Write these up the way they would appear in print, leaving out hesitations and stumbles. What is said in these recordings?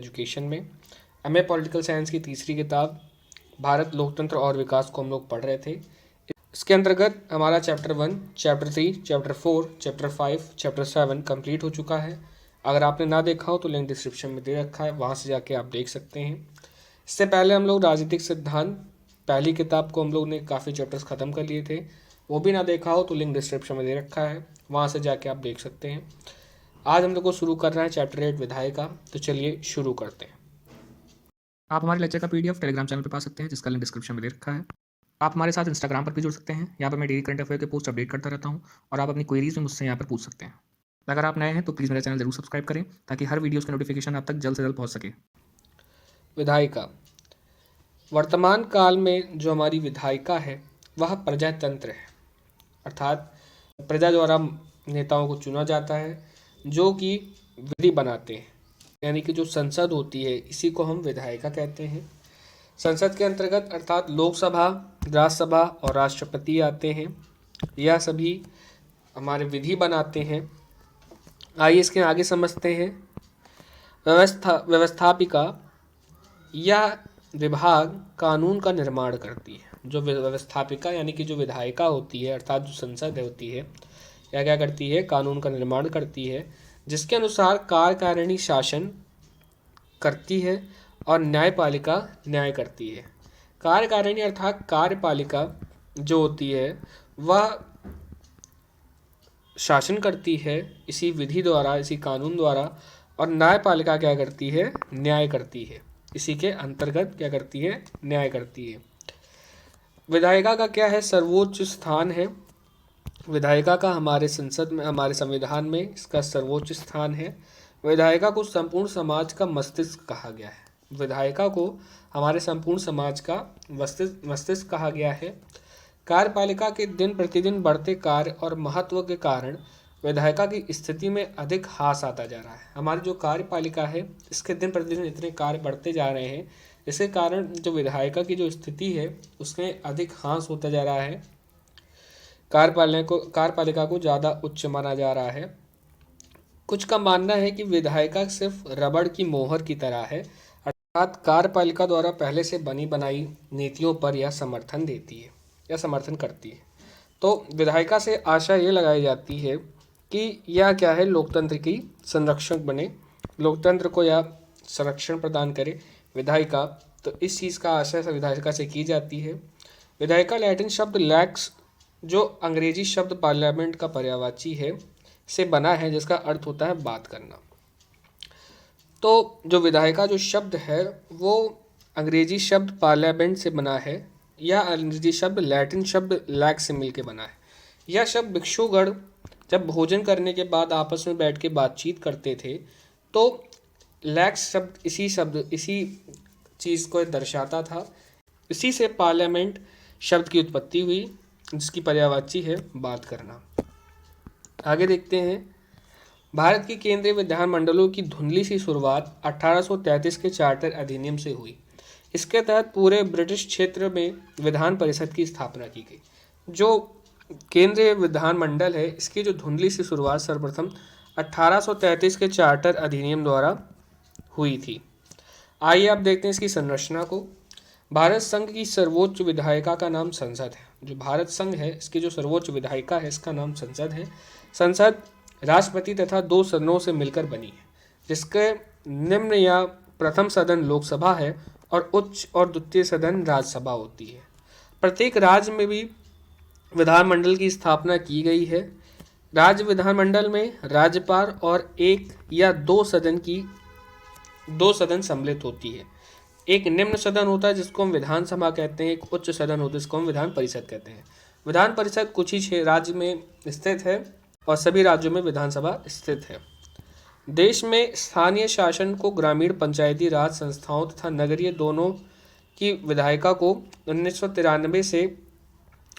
Education में। MA political science की तीसरी किताब भारत लोकतंत्र और विकास को हम लोग पढ़ रहे थे। इसके अंतर्गत हमारा chapter 1, chapter 3, chapter 4, chapter 5, chapter 7 complete हो चुका है। अगर आपने ना देखा हो तो लिंक डिस्क्रिप्शन में दे रखा है, वहाँ से जाके आप देख सकते हैं। इससे पहले हम लोग राजनीतिक सिद्धांत पहली किताब को हम लोग ने काफ़ी चैप्टर्स ख़त्म कर लिए थे, वो भी ना देखा हो तो लिंक डिस्क्रिप्शन में दे रखा है, वहाँ से जाके आप देख सकते हैं। आज हम लोग को शुरू करना है चैप्टर 8 विधायिका, तो चलिए शुरू करते हैं। आप हमारे लेक्चर का पीडीएफ टेलीग्राम चैनल पर पा सकते हैं, जिसका लिंक डिस्क्रिप्शन में दे रखा है। आप हमारे साथ इंस्टाग्राम पर भी जुड़ सकते हैं, यहाँ पर मैं डेली करंट अफेयर के पोस्ट अपडेट करता रहता हूँ और आप अपनी क्वेरीज भी मुझसे यहाँ पर पूछ सकते हैं। अगर आप नए हैं तो प्लीज़ मेरा चैनल जरूर सब्सक्राइब करें ताकि हर वीडियोस की नोटिफिकेशन आप तक जल्द से जल्द पहुँच सके। विधायिका वर्तमान काल में जो हमारी विधायिका है वह प्रजातंत्र है, अर्थात प्रजा द्वारा नेताओं को चुना जाता है जो कि विधि बनाते हैं, यानी कि जो संसद होती है इसी को हम विधायिका कहते हैं। संसद के अंतर्गत अर्थात लोकसभा, राज्यसभा और राष्ट्रपति आते हैं, यह सभी हमारे विधि बनाते हैं। आइए इसके आगे समझते हैं। व्यवस्थापिका यह विभाग कानून का निर्माण करती है। जो व्यवस्थापिका यानी कि जो विधायिका होती है अर्थात जो संसद होती है, यह क्या करती है? कानून का निर्माण करती है, जिसके अनुसार कार्यकारिणी शासन करती है और न्यायपालिका न्याय करती है। कार्यकारिणी अर्थात कार्यपालिका जो होती है वह शासन करती है इसी विधि द्वारा, इसी कानून द्वारा, और न्यायपालिका क्या करती है? न्याय करती है। इसी के अंतर्गत क्या करती है? न्याय करती है। विधायिका का क्या है? सर्वोच्च स्थान है। विधायिका का हमारे संसद में, हमारे संविधान में इसका सर्वोच्च स्थान है। विधायिका को संपूर्ण समाज का मस्तिष्क कहा गया है। विधायिका को हमारे संपूर्ण समाज का मस्तिष्क कहा गया है। कार्यपालिका के दिन प्रतिदिन बढ़ते कार्य और महत्व के कारण विधायिका की स्थिति में अधिक ह्रास आता जा रहा है। हमारी जो कार्यपालिका है इसके दिन प्रतिदिन इतने कार्य बढ़ते जा रहे हैं, इसके कारण जो विधायिका की जो स्थिति है उसमें अधिक ह्रास होता जा रहा है। कार्यपालिका को ज़्यादा उच्च माना जा रहा है। कुछ का मानना है कि विधायिका सिर्फ रबड़ की मोहर की तरह है, अर्थात कार्यपालिका द्वारा पहले से बनी बनाई नीतियों पर यह समर्थन देती है या समर्थन करती है। तो विधायिका से आशा ये लगाई जाती है कि यह क्या है? लोकतंत्र की संरक्षक बने, लोकतंत्र को यह संरक्षण प्रदान करे विधायिका। तो इस चीज़ का आशा विधायिका से की जाती है। विधायिका लैटिन शब्द लैक्स, जो अंग्रेजी शब्द पार्लियामेंट का पर्यायवाची है, से बना है, जिसका अर्थ होता है बात करना। तो जो विधायिका जो शब्द है वो अंग्रेजी शब्द पार्लियामेंट से बना है, यह अंग्रेजी शब्द लैटिन शब्द लैक्स से मिलकर बना है। यह शब्द भिक्षुगण जब भोजन करने के बाद आपस में बैठ के बातचीत करते थे तो लैक्स शब्द इसी चीज़ को दर्शाता था। इसी से पार्लियामेंट शब्द की उत्पत्ति हुई, जिसकी पर्यायवाची है बात करना। आगे देखते हैं। भारत की केंद्रीय विधानमंडलों की धुंधली सी शुरुआत 1833 के चार्टर अधिनियम से हुई। इसके तहत पूरे ब्रिटिश क्षेत्र में विधान परिषद की स्थापना की गई। जो केंद्रीय विधानमंडल है इसकी जो धुंधली सी शुरुआत सर्वप्रथम 1833 के चार्टर अधिनियम द्वारा हुई थी। आइए अब देखते हैं इसकी संरचना को। भारत संघ की सर्वोच्च विधायिका का नाम संसद है। जो भारत संघ है इसकी जो सर्वोच्च विधायिका है इसका नाम संसद है। संसद राष्ट्रपति तथा 2 सदनों से मिलकर बनी है, जिसके निम्न या प्रथम सदन लोकसभा है और उच्च और द्वितीय सदन राज्यसभा होती है। प्रत्येक राज्य में भी विधानमंडल की स्थापना की गई है। राज्य विधानमंडल में राज्यपाल और 1 या 2 सदन सम्मिलित होती है। एक निम्न सदन होता है जिसको हम विधानसभा कहते हैं, एक उच्च सदन होता है जिसको हम विधान परिषद कहते हैं। विधान परिषद कुछ ही राज्य में स्थित है और सभी राज्यों में विधानसभा स्थित है। देश में स्थानीय शासन को ग्रामीण पंचायती राज संस्थाओं तथा नगरीय दोनों की विधायिका को 1993 से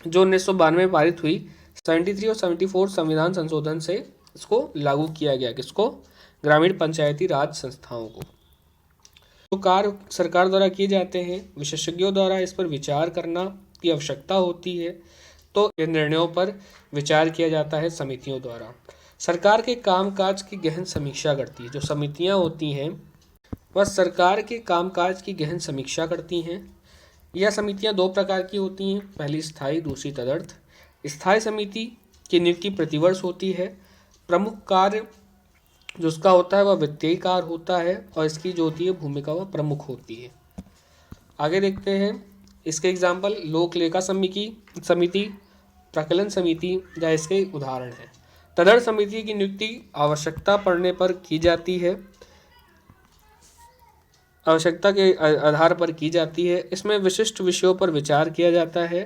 जो 1992 में पारित हुई 73 और 74 संविधान संशोधन से इसको लागू किया गया। किसको? ग्रामीण पंचायती राज संस्थाओं को। जो कार्य सरकार द्वारा किए जाते हैं, विशेषज्ञों द्वारा इस पर विचार करना की आवश्यकता होती है, तो इन निर्णयों पर विचार किया जाता है समितियों द्वारा। सरकार के कामकाज की गहन समीक्षा करती है। जो समितियां होती हैं वह सरकार के कामकाज की गहन समीक्षा करती हैं। यह समितियां दो प्रकार की होती हैं, पहली स्थायी, दूसरी तदर्थ। स्थायी समिति की नियुक्ति प्रतिवर्ष होती है। प्रमुख कार्य जो उसका होता है वह वित्तीय कार्य होता है और इसकी जो होती है भूमिका वह प्रमुख होती है। आगे देखते हैं इसके एग्जाम्पल। लोक लेखा समिति, प्रकलन समिति या इसके उदाहरण हैं। तदर्थ समिति की नियुक्ति आवश्यकता पड़ने पर की जाती है, आवश्यकता के आधार पर की जाती है। इसमें विशिष्ट विषयों पर विचार किया जाता है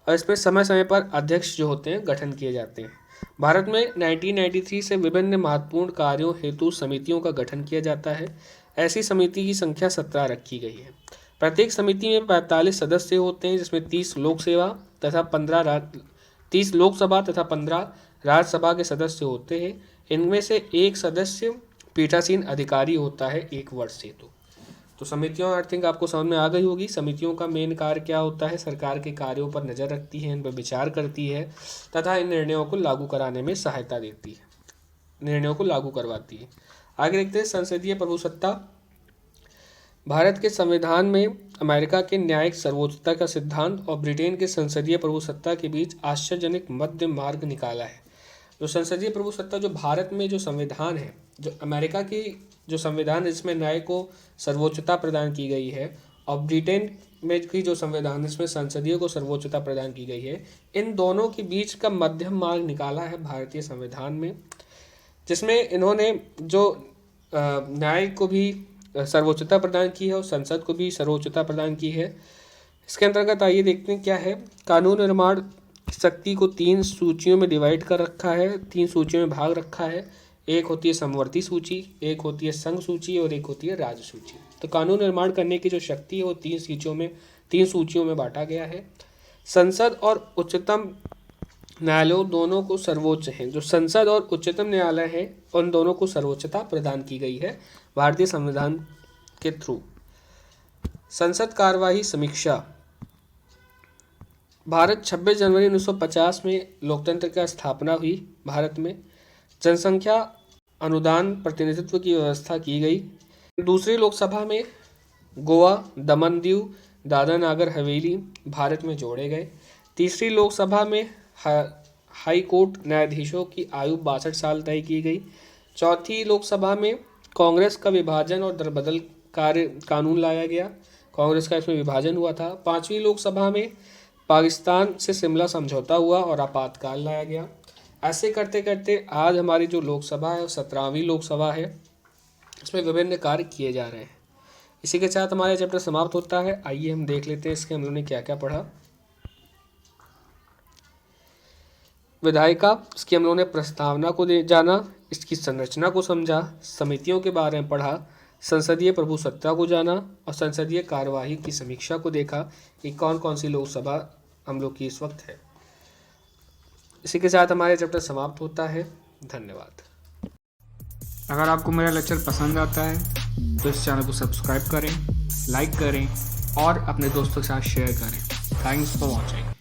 और इसमें समय समय पर अध्यक्ष जो होते हैं गठन किए जाते हैं। भारत में 1993 से विभिन्न महत्वपूर्ण कार्यों हेतु समितियों का गठन किया जाता है। ऐसी समिति की संख्या 17 रखी गई है। प्रत्येक समिति में 45 सदस्य होते हैं, जिसमें 30 लोकसभा तथा 15 राज्यसभा के सदस्य होते हैं। इनमें से एक सदस्य पीठासीन अधिकारी होता है 1 वर्ष हेतु। तो समितियों आई थिंक आपको समझ में आ गई होगी। समितियों का मेन कार्य क्या होता है, सरकार के कार्यों पर नज़र रखती है, इन पर विचार करती है तथा इन निर्णयों को लागू कराने में सहायता देती है, निर्णयों को लागू करवाती है। आगे देखते हैं संसदीय प्रभुसत्ता। भारत के संविधान में अमेरिका के न्यायिक सर्वोच्चता का सिद्धांत और ब्रिटेन के संसदीय प्रभुसत्ता के बीच आश्चर्यजनक मध्य मार्ग निकाला है। जो संसदीय प्रभुसत्ता जो भारत में जो संविधान है, जो अमेरिका की जो संविधान है जिसमें न्याय को सर्वोच्चता प्रदान की गई है, और ब्रिटेन में की जो संविधान है इसमें संसदीय को सर्वोच्चता प्रदान की गई है, इन दोनों के बीच का मध्यम मार्ग निकाला है भारतीय संविधान में, जिसमें इन्होंने जो न्याय को भी सर्वोच्चता प्रदान की है और संसद को भी सर्वोच्चता प्रदान की है। इसके अंतर्गत आइए देखते हैं क्या है। कानून निर्माण शक्ति को 3 सूचियों में डिवाइड कर रखा है, 3 सूचियों में भाग रखा है। एक होती है समवर्ती सूची, एक होती है संघ सूची और एक होती है राज्य सूची। तो कानून निर्माण करने की जो शक्ति है वो 3 सूचियों में बांटा गया है। संसद और उच्चतम न्यायालयों दोनों को सर्वोच्च हैं। जो संसद और उच्चतम न्यायालय है उन दोनों को सर्वोच्चता प्रदान की गई है भारतीय संविधान के थ्रू। संसद कार्यवाही समीक्षा। भारत 26 जनवरी 1950 में लोकतंत्र की स्थापना हुई। भारत में जनसंख्या अनुदान प्रतिनिधित्व की व्यवस्था की गई। दूसरी लोकसभा में गोवा, दमन दीव, दादरा नागर हवेली भारत में जोड़े गए। तीसरी लोकसभा में हाई कोर्ट न्यायाधीशों की आयु 62 साल तय की गई। चौथी लोकसभा में कांग्रेस का विभाजन और दरबदल कार्य कानून लाया गया, कांग्रेस का इसमें विभाजन हुआ था। 5वीं लोकसभा में पाकिस्तान से शिमला समझौता हुआ और आपातकाल लाया गया। ऐसे करते करते आज हमारी जो लोकसभा है वो 17वीं लोकसभा है, इसमें विभिन्न कार्य किए जा रहे हैं। इसी के साथ हमारा चैप्टर समाप्त होता है। आइए हम देख लेते हैं इसके हम लोगों ने क्या क्या पढ़ा। विधायिका, इसकी हम लोगों ने प्रस्तावना को जाना, इसकी संरचना को समझा, समितियों के बारे में पढ़ा, संसदीय प्रभुसत्ता को जाना और संसदीय कार्यवाही की समीक्षा को देखा कि कौन कौन सी लोकसभा हम लोग की इस वक्त है। इसी के साथ हमारे चैप्टर समाप्त होता है। धन्यवाद। अगर आपको मेरा लेक्चर पसंद आता है तो इस चैनल को सब्सक्राइब करें, लाइक करें और अपने दोस्तों के साथ शेयर करें। Thanks for watching.